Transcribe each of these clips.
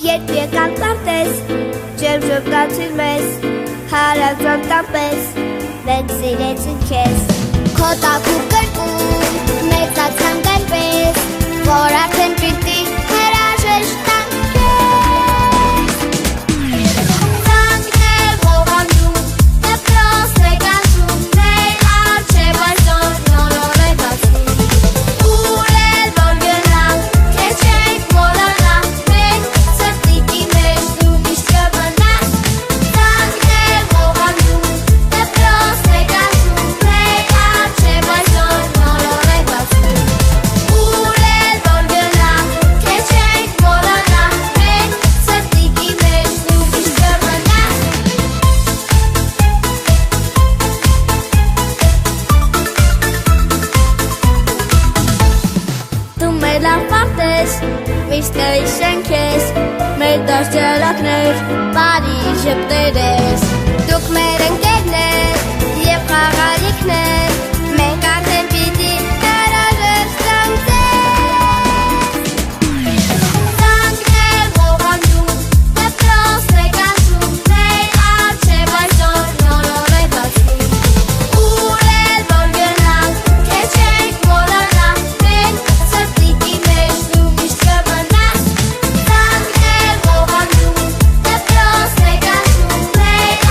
Երբ եկան տարտես, ջերմջոկացիր մեզ, հարազան տամպես, մենք սիրեցին քեզ։ Քո տակու կրկում, մեծացան գալպես, որ արդեն պիտի հրաժեշտ տանք քեզ։ Ծանքներ ողանում, դպրոցներ գալու, մեր առջև այսօր նոր է բացվում։ Ուր էլ որ գնանք, քեզ չենք մոռանա, մենք սրտիկի մեջ դու միշտ կմնաս։ Ծանքներ ողանում, դպրոցներ գալու, մեր առջև այսօր նոր է բացվում։ Ուր էլ որ գնանք, քեզ չենք մոռանա, մենք սրտիկի մեջ դու միշտ կմնաս։ Դու մեր լավ պարտես, միշտ կհիշենք քեզ, մեր դաշտերակներ, բարի ժպտեր ես։ Դուք մեր ընկերներ և խաղալիքներ, մենք արդեն պիտի հրաժեշտ տանք ձեզ։ Ծանքներ ողանում, դպրոցներ գալու, մեր առջև այսօր նոր է բացվում։ Ուր էլ որ գնանք, քեզ չենք մոռանա, մենք սրտիկի մեջ դու միշտ կմնաս։ Ծանքներ ողանում, դպրոցներ գալու, մեր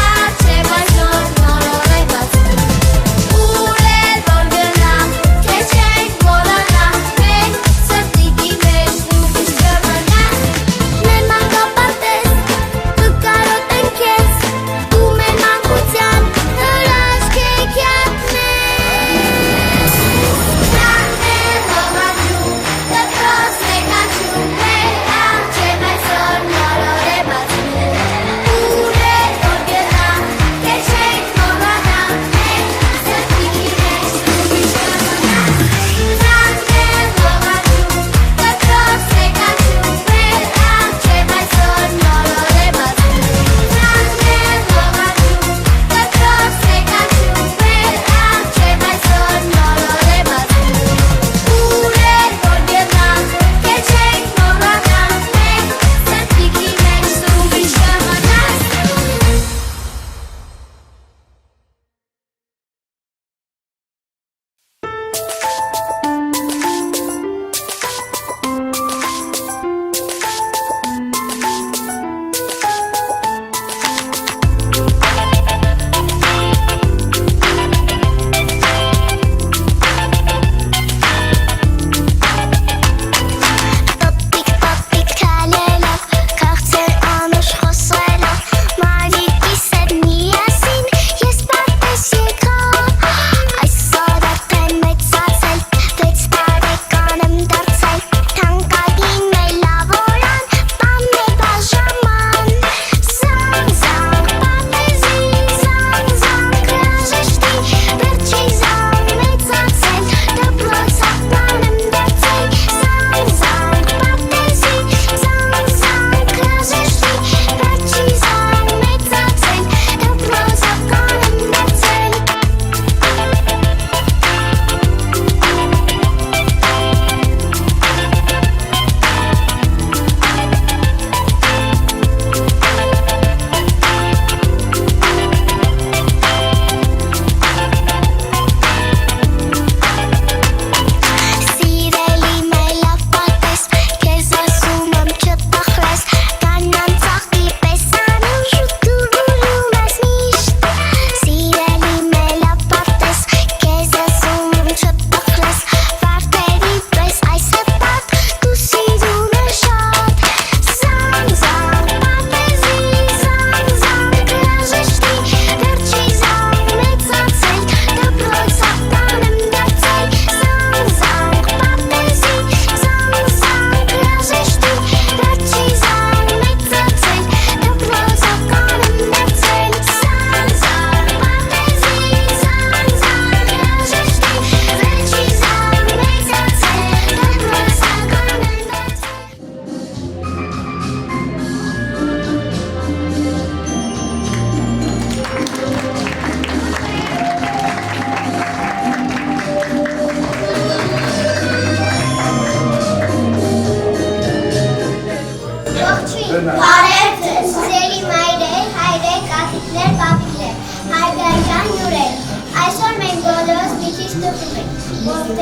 Բարև ձեզ, սիրելի մայրեր, հայրեր, կաթիկներ, պապիկներ, հարգարժան հյուրեր։ Այսօր մենք բոլորս մի քիչ տխուր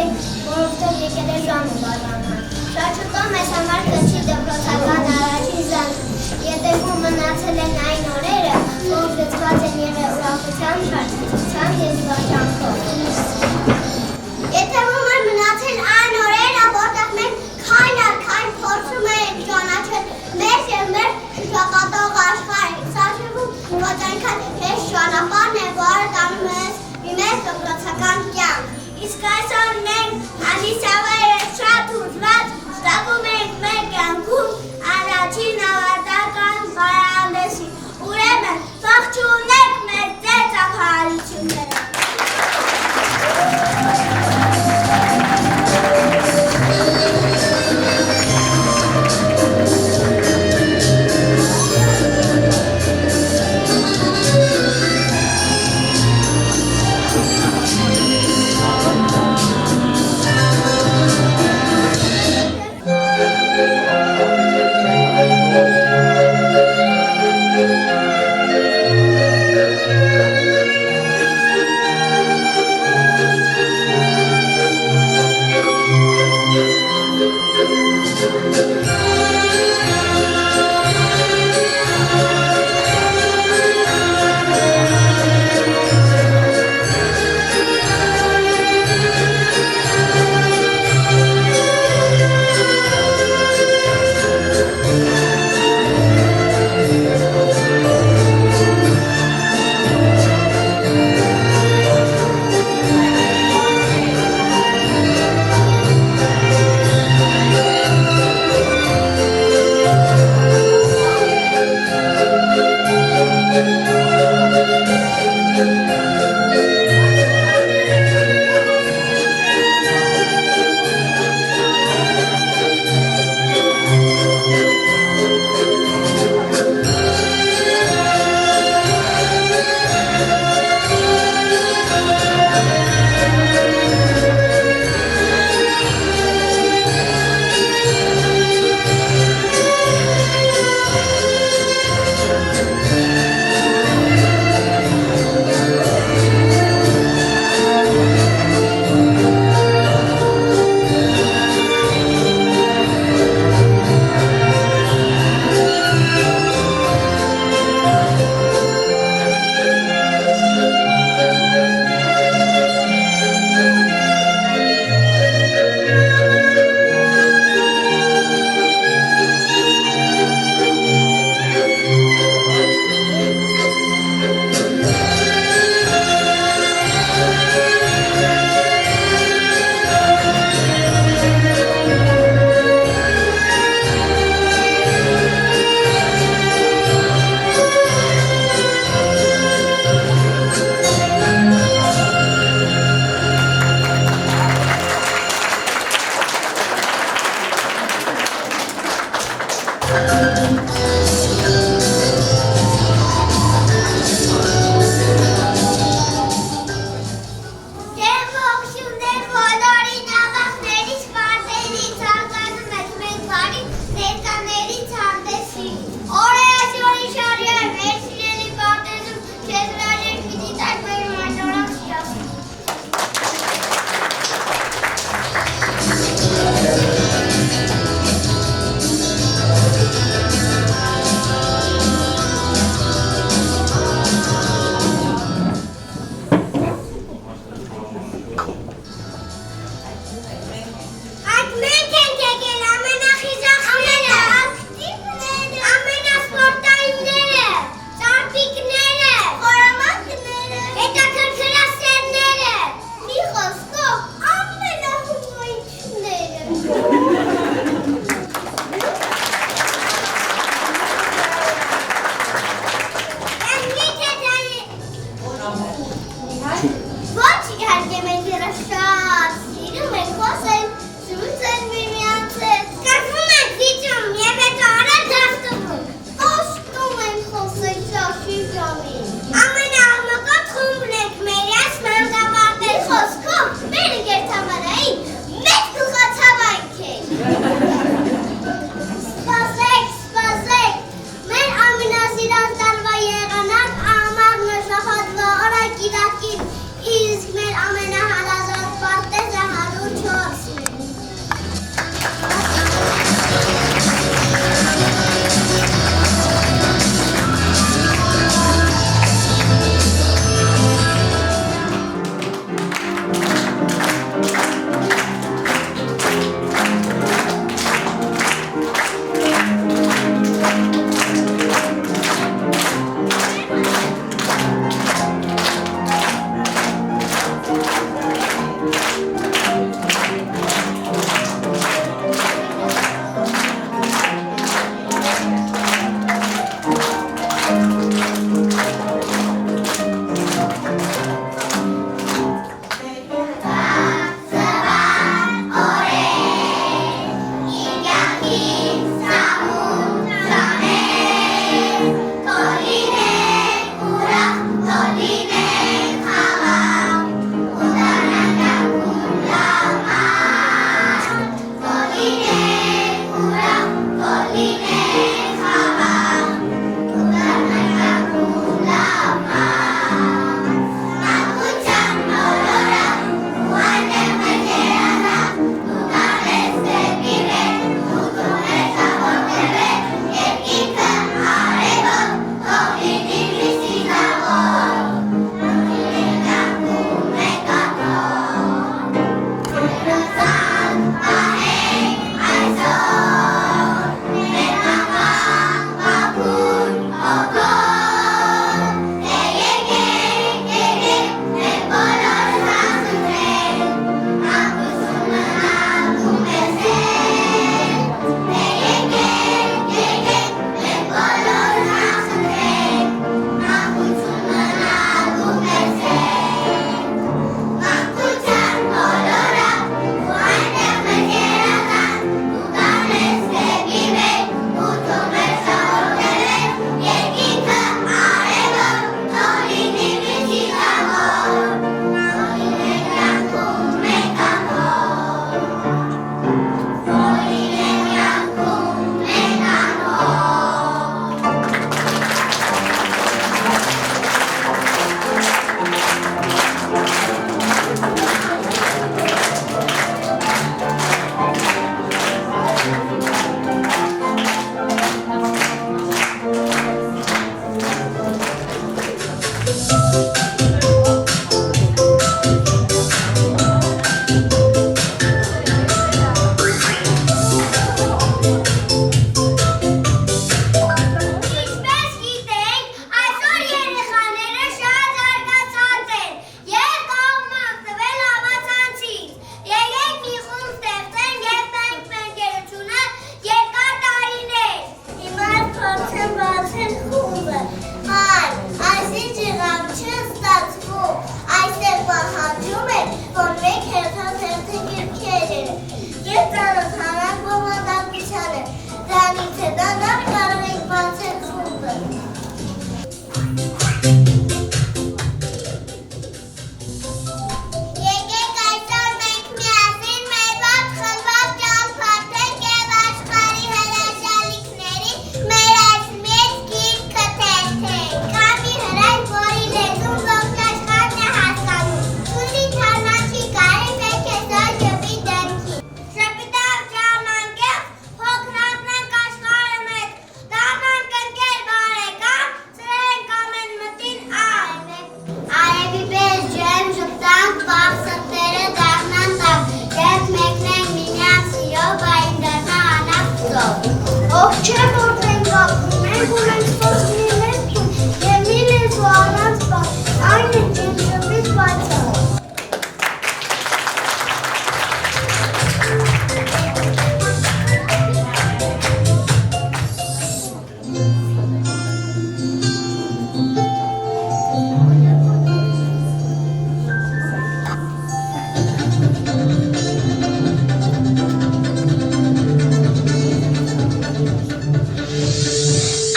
ենք, որովհետև եկել է ժամը բաժանման։ Շատ շուտով մեզ համար կնչի դպրոցական առաջին զանգը։ Ետևում մնացել են այն օրերը, որ գծված են եղել ուրախության, շարժության և զվարճանքով։ Ետևում են մնացել այն օրերը, որտեղ մենք քայլ առ քայլ փորձում ենք ճանաչել մեզ և մեր շրջապատող աշխարհը։ Սա ոչ այնքան հեշտ ճանապարհն է, որը տանում մեզ մեր դպրոցական կյանք։ Իսկ այսօր մենք անիսավայրը շատ ուժված ստապում ենք մեր կյանքում առաջին ավարտական բարեհանդեսին։ Ուրեմն ողջունեք մեր ձեր ծափահարությունները։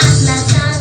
Ահնական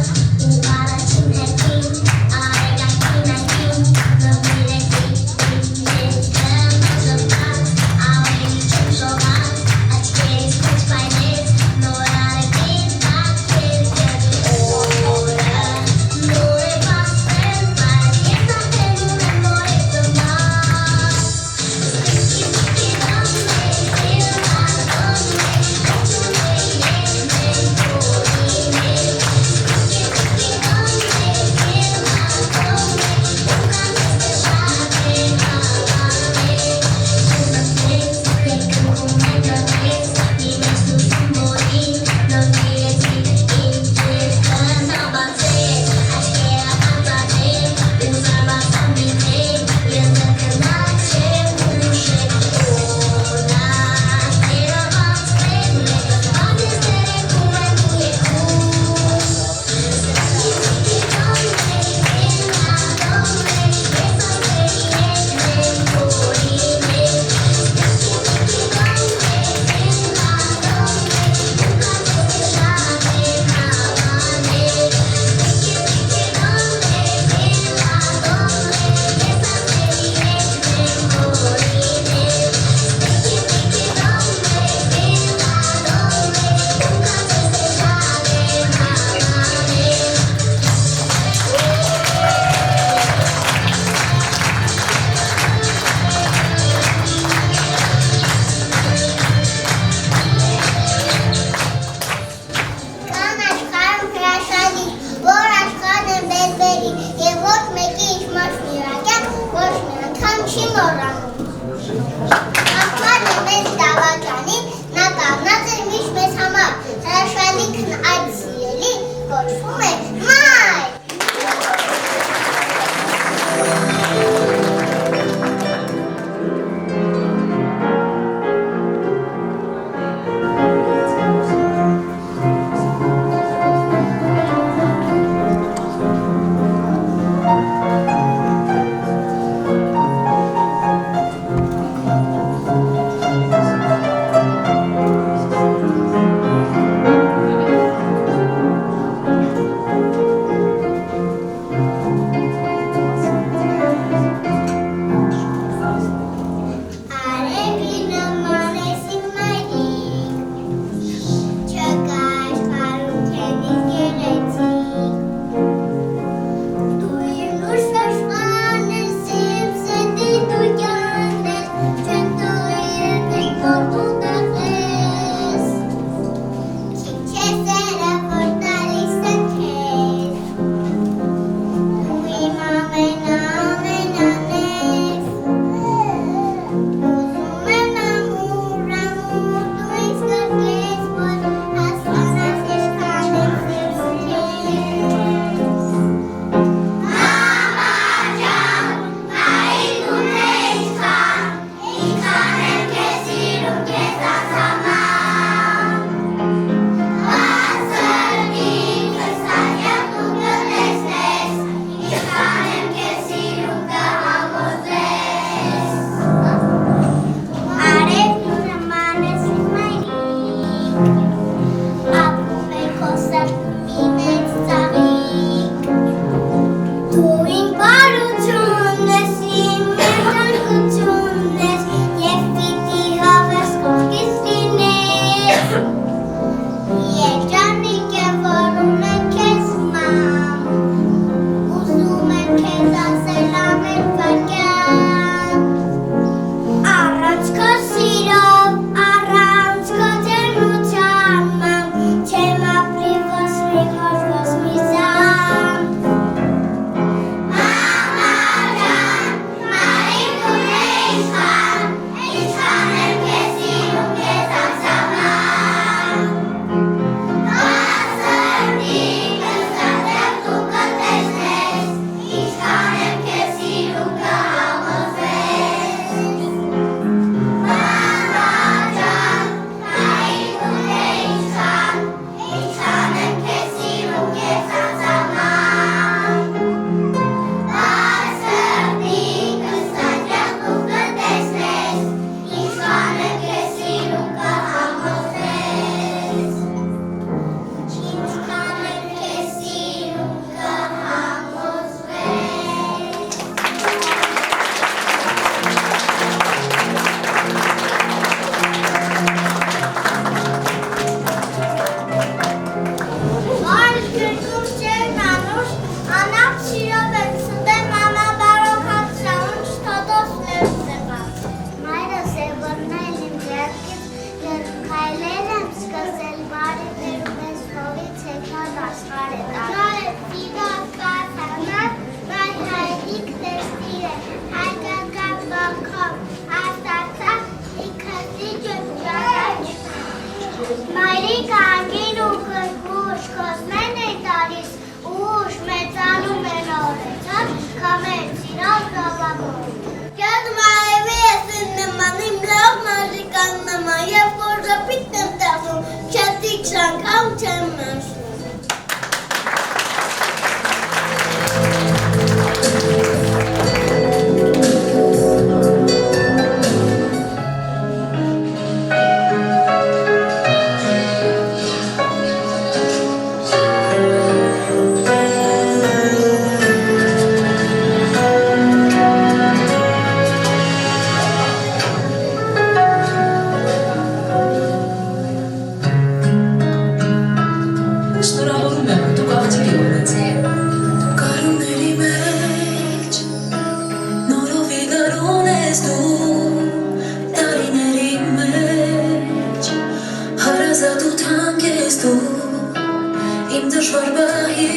Իմ դժվար բահի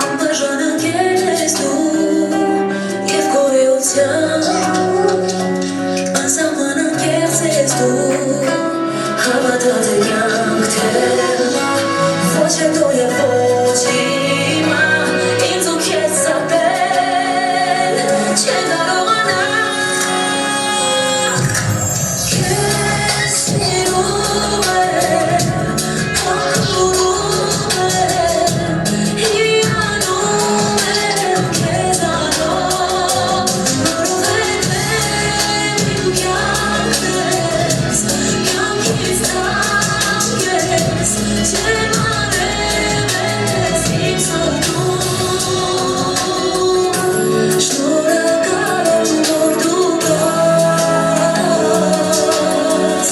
անբաժան ընկել ես դու և գոյության անսահման անկեղծ ես դու հավատա թե կյանք թե ոչ հետո և ոչ հիմա ինձ ու քեզ սապել չեն կարողանա քեզ սիրում եմ փոխում եմ հիանում եմ քեզանով նորովենում իմ կյանքս կյանքից թանկ ես չեմ արել ես իմ սրտում շնորհակալ եմ որ դու կաս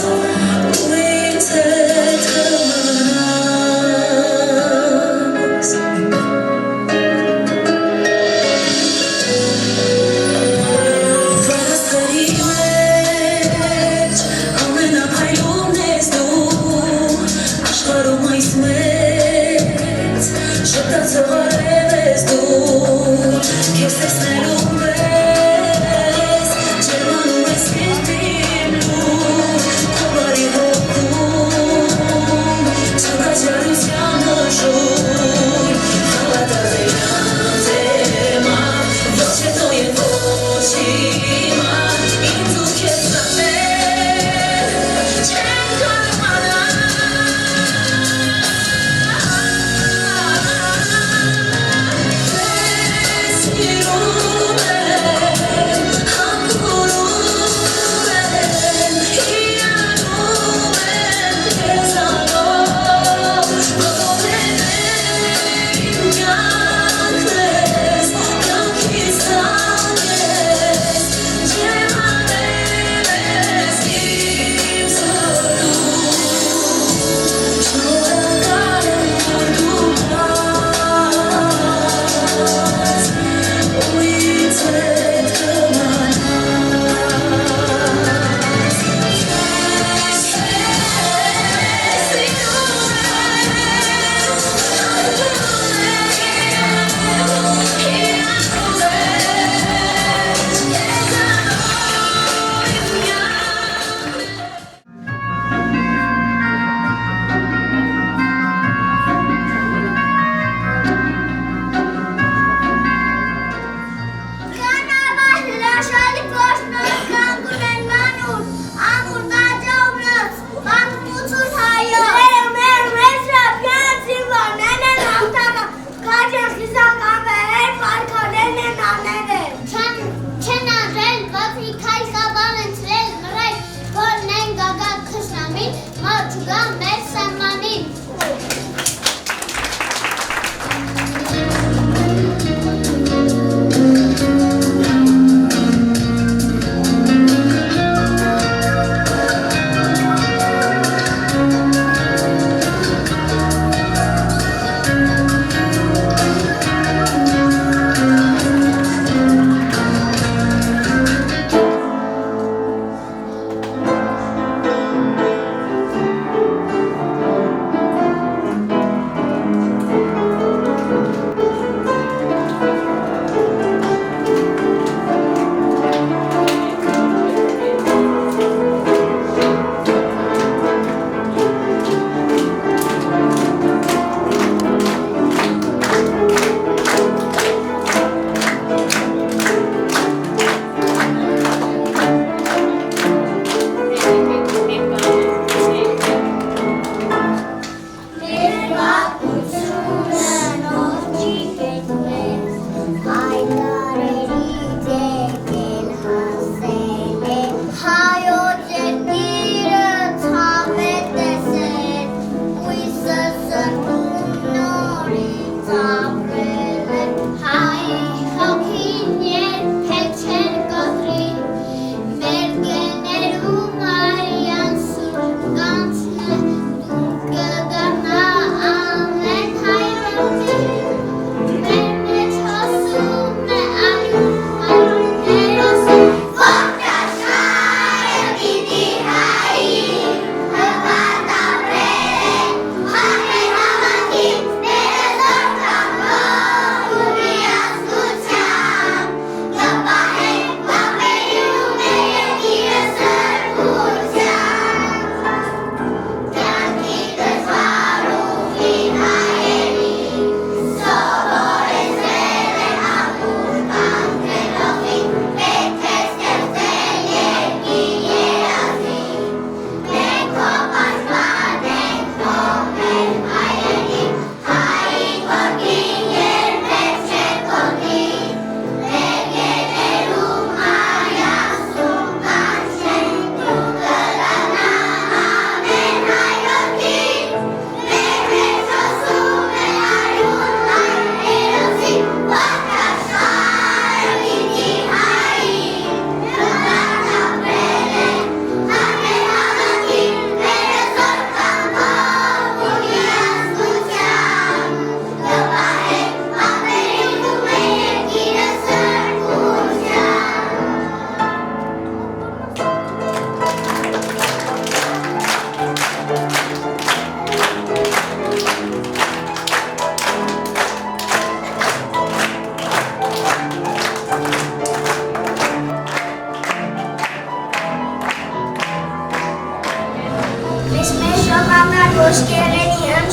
ու ինձ հետ կմնաս Վրաստերի մեջ ամենափայլումն ես դու աշխարհում այս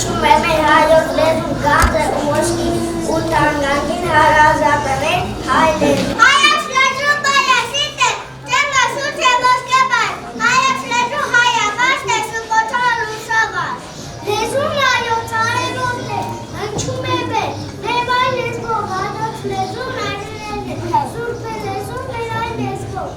Հնչում է մեր հայոց լեզու գանձը ու ոսկի ու թանկագին հարազատներ հայ լեզու։ Հայոց լեզու բարեսիտ է, ճեմը շուտ է ոսկեբար, հայոց լեզու հայավաշտ է սուկոթալ ու շավար։ Լեզուն հայոց արևոտ է, հնչում է մեր այ լեզվով, հայոց լեզուն այրել է, սուրբ է լեզուն մեր այ լեզվով։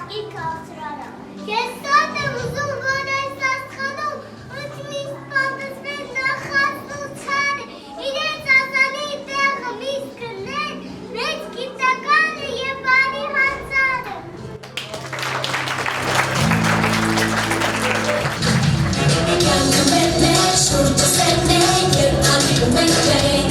կրակի քաղցրանը։ Ես շատ եմ ուզում, որ այս աստղանում ընդմիշտ պատասվեն նախածությանը, իրենց ազալի տեղը միշտ կրնեն, մեծ գիտականը և բարի հանցանը։ Կյանքը մերն է, շուրջը սերն է, երբ ալիքում ենք մենք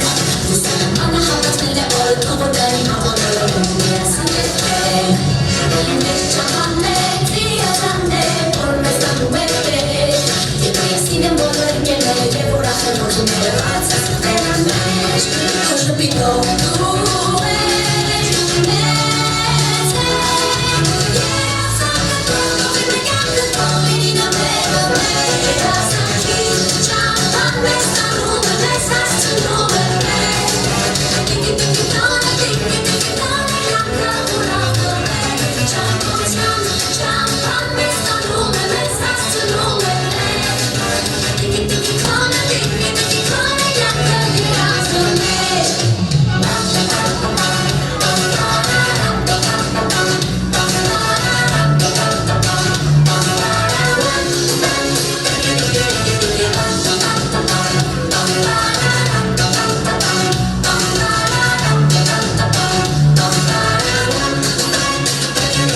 Ուսանը անահավատնել է, որ թողորդանի համոնորում միասին ենք Մեր ճապանն է, ծիազանն է, որ մեզ տանում ենք Եվ միասին են բոլոր ընկերները, և ուրախ են որում երված այս ուղենան մեջ Քո ժպիտով դու ես մեծ Ես ակտով եմ կյանքը թողին ամերը մեր Ասանքին ճապան մեզ տանում է, մեզ հասցնում է մեր Տիկի-տիկի տոնը, տիկի-տիկի տոնը, կյանքը ուրախ է մեր Ճապության ճապան մեզ տանում է, մեզ հասցնում է մեր Տիկի-տիկի տոնը, տիկի-տիկի տոնը, կյանքը ուրախ է մեր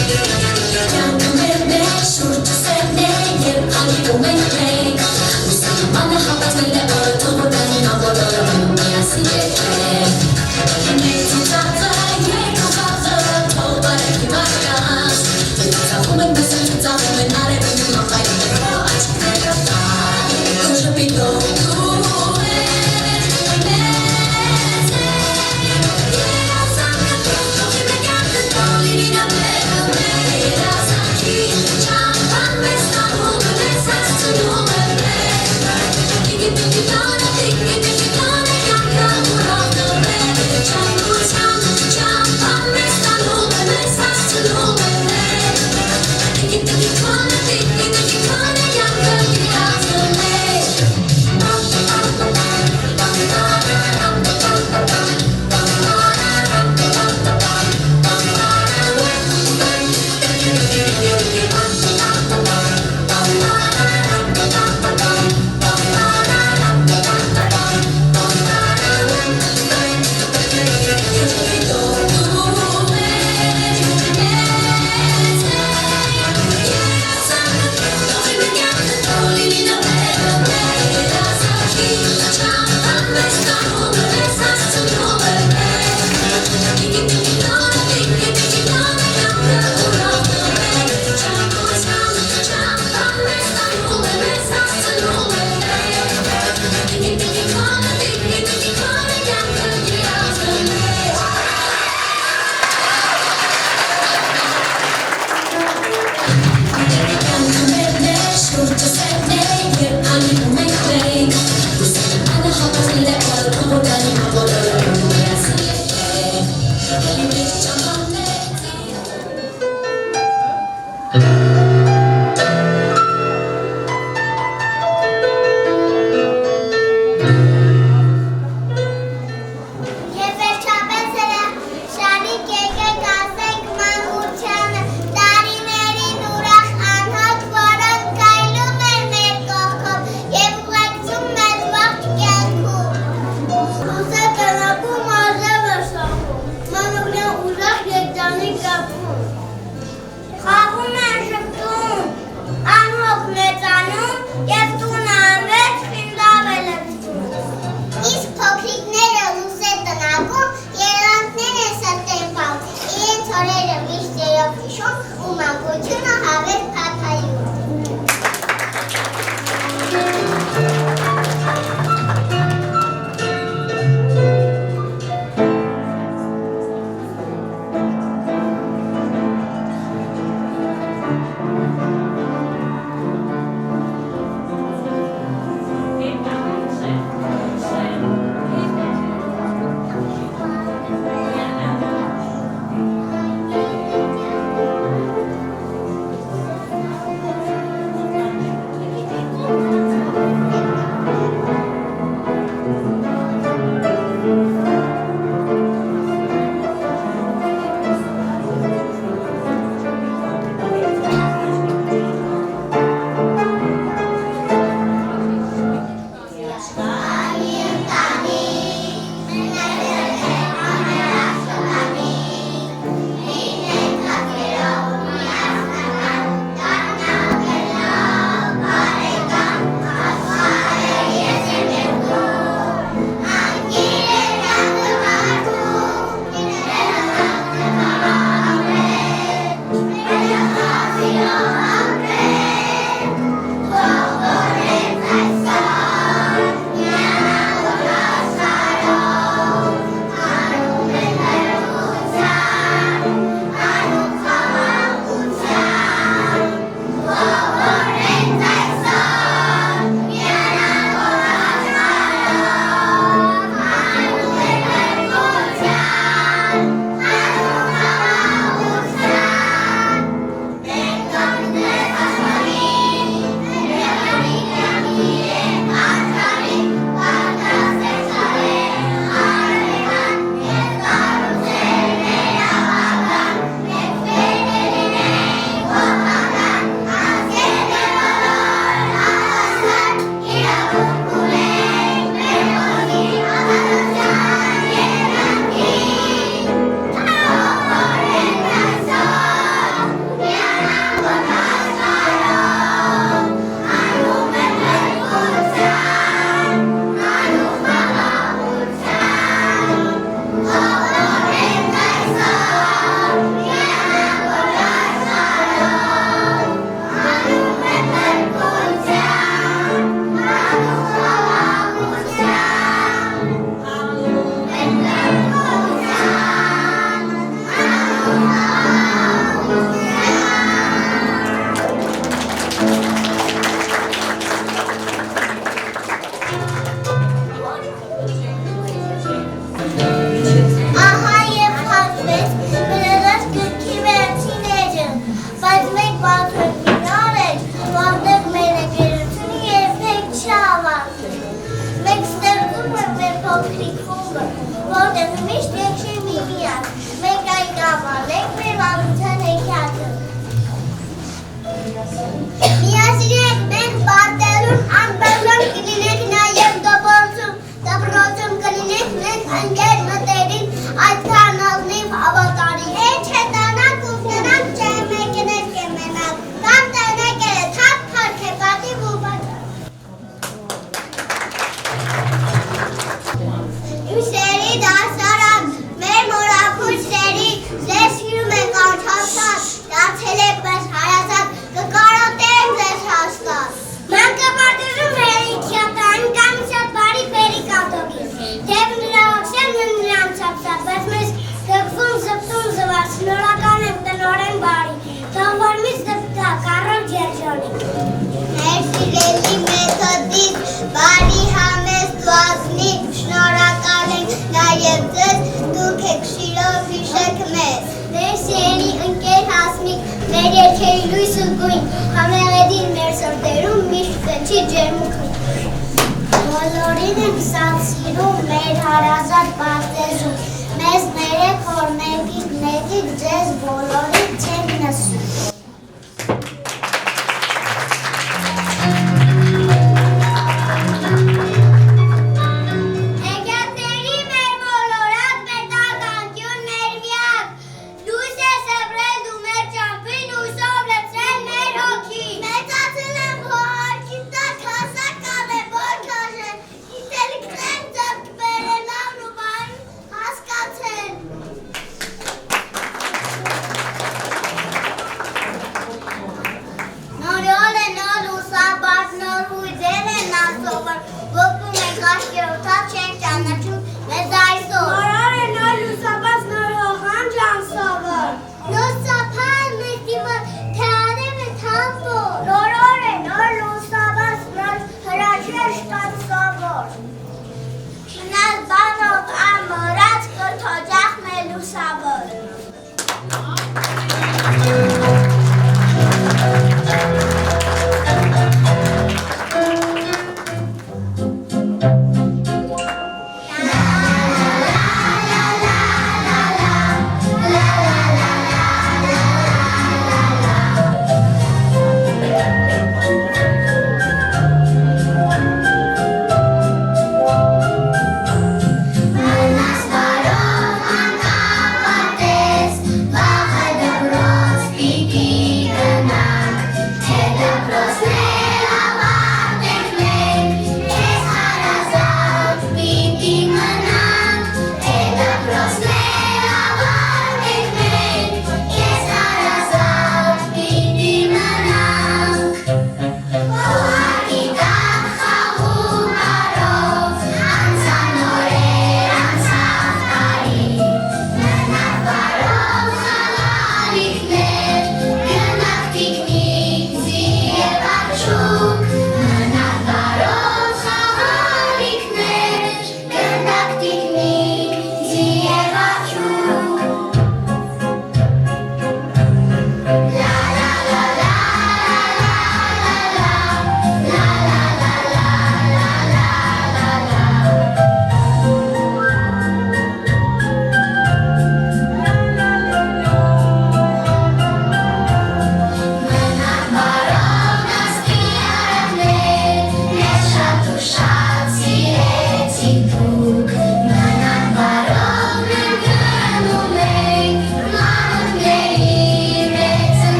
Կյանքը մերն է, շուրջը սերն է, երբ ալիքում ենք մենք Ուսանը անահավատվել է, որ թողորդանի բոլորում միասին ենք Մեր ծիծաղը, երկու խաղը, թող բարեքի մարդկանց Մենք ծիծաղում ենք, մեզ են ծիծաղում են արևին ու մախայում ենք քո աչքները տան Քո ժպիտով դու ես մեծ Ես ակտով թողին է կյանքը թողին ամերը մեր Ասանքին ճապան մեզ տանում է, մեզ հասցնում է մեր Տիկի-տիկի տոնը, տիկի-տիկի տոնը, կյանքը ուրախ է մեր Ճապության ճապան մեզ տանում է, մեզ հասցնում է մեր Տիկի-տիկի տոնը, տիկի-տիկի տոնը, կյանքը ուրախ է մեր Կյանքը մերն է, շուրջը սերն է, երբ ալիքում ենք մենք Ուսանը անահավատվել է, որ թողորդանի բոլորում միասին ենք Մեր ճապանն է, Եվ վերջապես հրաշալիկ եկեք ասենք մանկությանը տարիներին ուրախ անհատ, որոնք գայլում են մեր կողքով և ուղեկցում մեզ ողջ կյանքում։ Հուսե կրակում արժևը շողում, մանուկնյան ուրախ երջանիկ կապում։ Խաղում են ժպտում, անհոգ մեծանում և տունը անվերջ խինդավ է լցվում։ Իսկ փոքրիկները լույս է տնագում, երեխաները սրտեն պահում, իրենց օրերը միշտ երով հիշում ու մանկությունը հավերք փաթայում։ Սիրում մեր հարազատ բարտեզում, մեզ ներեք որ նետիկ ձեզ բոլորի չենք նսում։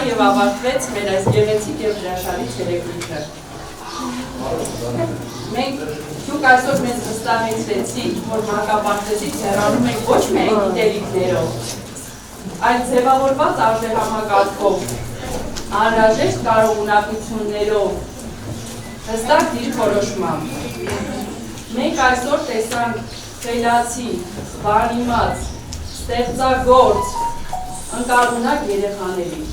Եվ ավարտվեց մեր այս գեղեցիկ և հրաշալի ցերեկույթը։ Մենք դուք այսօր մեզ վստահեցրեցիք, որ մանկապարտեզից հեռանում ենք ոչ միայն գիտելիքներով, այլ ձևավորված արժեհամակարգով, անհրաժեշտ կարողունակություններով, հստակ դիրքորոշմամբ։ Մենք այսօր տեսանք խելացի, բանիմաց, ստեղծագործ, ընկալունակ երեխաների։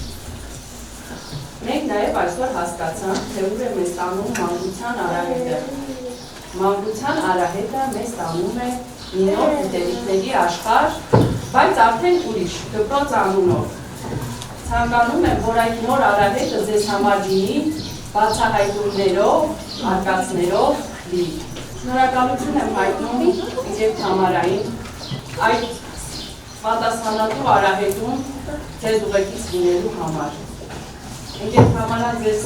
Մենք նաև այսօր հասկացանք, թե ուր է մեզ տանում մանկության արահետը։ Մանկության արահետը մեզ տանում է մի նոր գիտելիքների աշխարհ, բայց արդեն ուրիշ, դպրոց անունով։ Ցանկանում եմ, որ այդ նոր արահետը ձեզ համար լինի բացահայտումներով, արկածներով լի։ Շնորհակալություն եմ հայտնում եւ Թամարային այդ պատասխանատու արահետում ձեզ ուղեկից լինելու համար։ Ընկեր Թամարան ձեզ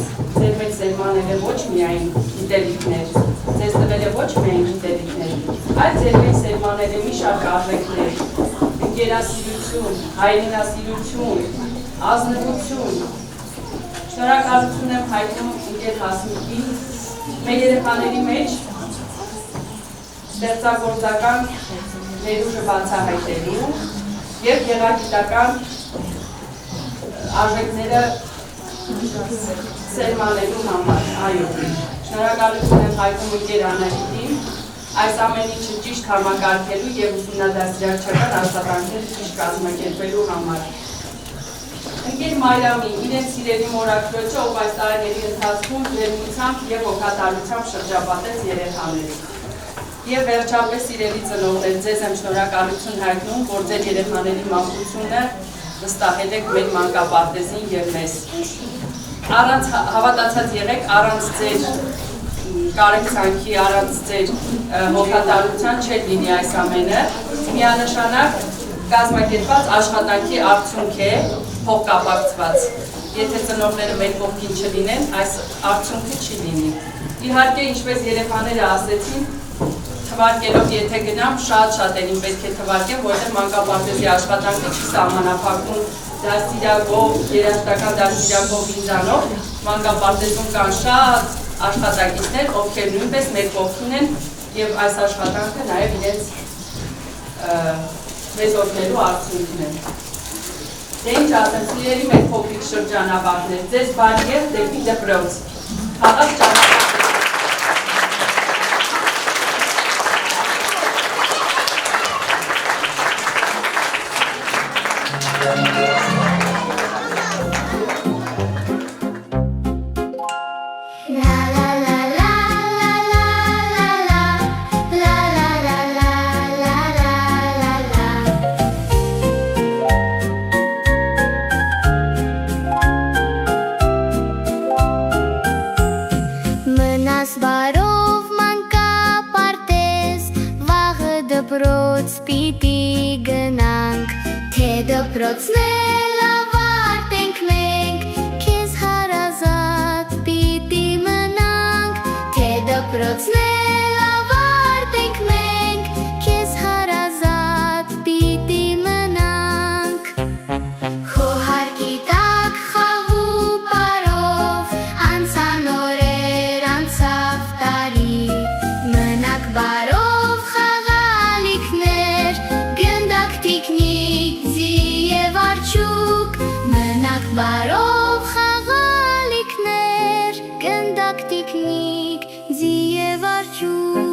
մեջ սերմանել է ոչ միայն գիտելիքներ, ձեզ տվել է ոչ միայն գիտելիքներ, այլ ձեր մեջ սերմանել է մի շարք արժեքներ, ընկերասիրություն, հայրենասիրություն, ազնվություն։ Շնորհակալություն եմ հայտնում ընկեր Հասմիկին, մեր երեխաների մեջ ստեղծագործական ներուժը բացահայտելու և գեղագիտական արժեքները սերմանելու համար, այո, շնորհակալություն եմ հայտնում ընկեր Անահիտին, այս ամեն ինչը ճիշտ համակարգելու և ուսումնադաստիարակչական աշխատանքները ճիշտ կազմակերպելու համար։ Ընկեր Մարիամի, իրենց սիրելի մորաքրոջը, ով այս տարիների ընթացքում ջերմությամբ և հոգատարությամբ շրջապատեց երեխաներին։ Եվ վերջապես սիրելի ծնողներ, ձեզ եմ շնորհակալություն հայտնում, որ ձեր երեխաների մանկությունը վստահել եք մեր մանկապարտեզին և մեզ։ Հավատացած եղեք, առանց ձեր կարեկցանքի, առանց ձեր հոգատարության չէր լինի այս ամենը, միանշանակ կազմակերպված աշխատանքի արդյունք է, փոխկապակցված։ Եթե ծնողները մեր կողքին չլինեն, այս արդյունքը չի լինի։ Իհարկե, ինչպես երեխաները ասեցին, թվարկելով եթե գնամ, շատ են պետք է թվարկեմ, որտեղ մանկապարտեզի աշխատանքը չի սահմանափակվում դաստիարակով, երաժշտական դաստիարակով ինձանով, մանկապարտեզում կան շատ աշխատակիցներ, ովքեր նույնպես մեր կողքին են և այս աշխատանքը նաև իրենց մեզ օգնելու արդյունքն է։ Դե ինչ ասեմ, սիրելի մեր փոքրիկ շրջանավարտներ, ձեզ բարի և դեպի դպրոց։ Խաղաղ ճանապարհ։ Բարով մանկապարտեզ, վաղը դպրոց պիտի գնանք, թե դպրոցն էլ ավարտենք մենք, քեզ հարազատ պիտի մնանք, թե դպրոցն էլ ավարտենք մենք, քեզ հարազատ պիտի մնանք։ Քո հարկի տակ խաղու պարով, անցան օրեր, անցավ տարի, մնաք բարով խաղալիքներ, գնդակ տիկնիկ, ձի և արջուկ, մնաք բարով խաղալիքներ, գնդակ տիկնիկ, ձի և արջուկ։